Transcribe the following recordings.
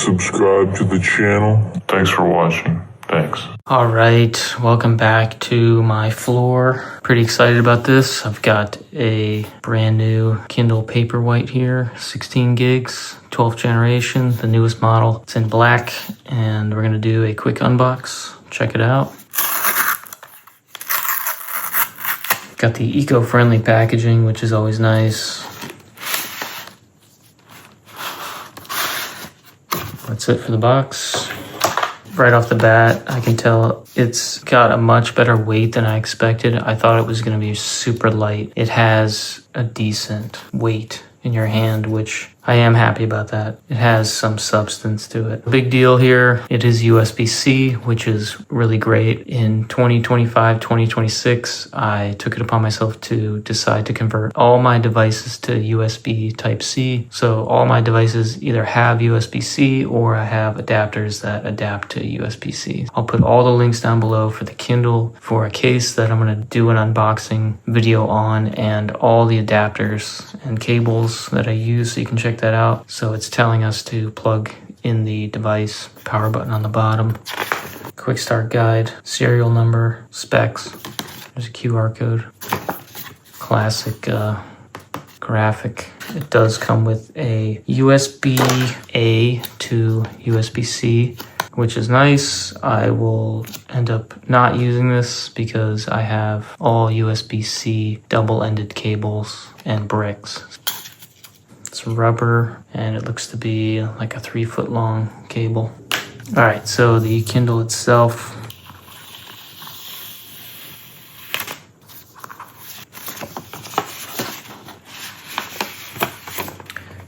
subscribe to the channel. Thanks for watching. Thanks. All right, welcome back to my floor. Pretty excited about this. I've got a brand new Kindle Paperwhite here, 16 gigs, 12th generation, the newest model. It's in black, and we're gonna do a quick unbox. Check it out. Got the eco-friendly packaging, which is always nice. That's it for the box. Right off the bat, I can tell it's got a much better weight than I expected. I thought it was going to be super light. It has a decent weight in your hand, which I am happy about that. It has some substance to it. Big deal here, it is USB-C, which is really great. In 2025, 2026, I took it upon myself to decide to convert all my devices to USB Type-C. So all my devices either have USB-C or I have adapters that adapt to USB-C. I'll put all the links down below for the Kindle, for a case that I'm going to do an unboxing video on, and all the adapters and cables that I use, so you can check that out. So it's telling us to plug in the device, power button on the bottom, quick start guide, serial number, specs, there's a QR code, classic graphic. It does come with a USB-A to USB-C, which is nice. I will end up not using this because I have all USB-C double-ended cables and bricks. It's rubber, and it looks to be like a 3-foot long cable. All right, so the Kindle itself.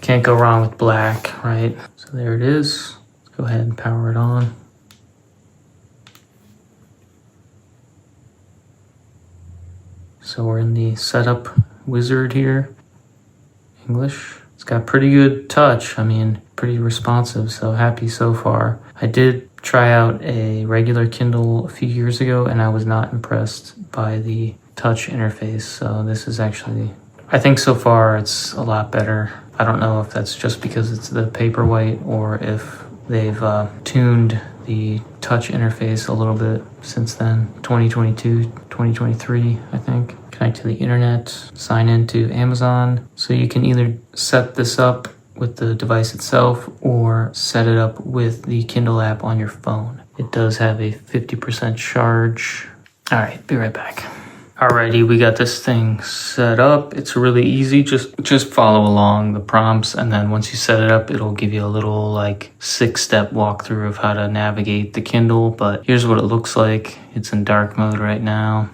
Can't go wrong with black, right? So there it is. Let's go ahead and power it on. So we're in the setup wizard here. English. It's got pretty good touch. I mean, pretty responsive, so happy so far. I did try out a regular Kindle a few years ago, and I was not impressed by the touch interface. So this is actually, I think so far it's a lot better. I don't know if that's just because it's the Paperwhite or if they've tuned the touch interface a little bit since then. 2022, 2023, I think. Connect to the internet, sign into Amazon. So you can either set this up with the device itself or set it up with the Kindle app on your phone. It does have a 50% charge. All right, be right back. Alrighty, we got this thing set up. It's really easy. Just follow along the prompts, and then once you set it up, it'll give you a little like 6-step walkthrough of how to navigate the Kindle. But here's what it looks like. It's in dark mode right now.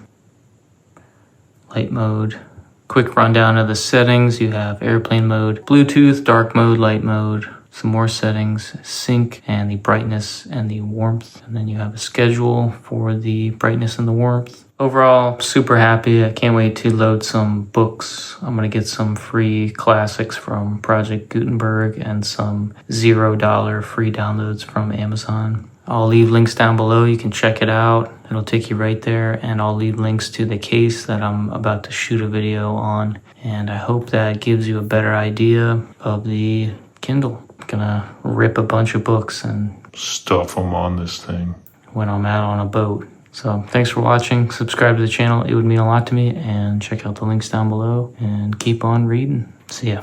Light mode. Quick rundown of the settings. You have airplane mode, Bluetooth, dark mode, light mode, some more settings, sync, and the brightness and the warmth. And then you have a schedule for the brightness and the warmth. Overall, super happy. I can't wait to load some books. I'm gonna get some free classics from Project Gutenberg and some $0 free downloads from Amazon. I'll leave links down below. You can check it out. It'll take you right there. And I'll leave links to the case that I'm about to shoot a video on. And I hope that gives you a better idea of the Kindle. I'm gonna rip a bunch of books and stuff them on this thing when I'm out on a boat. So thanks for watching. Subscribe to the channel. It would mean a lot to me. And check out the links down below. And keep on reading. See ya.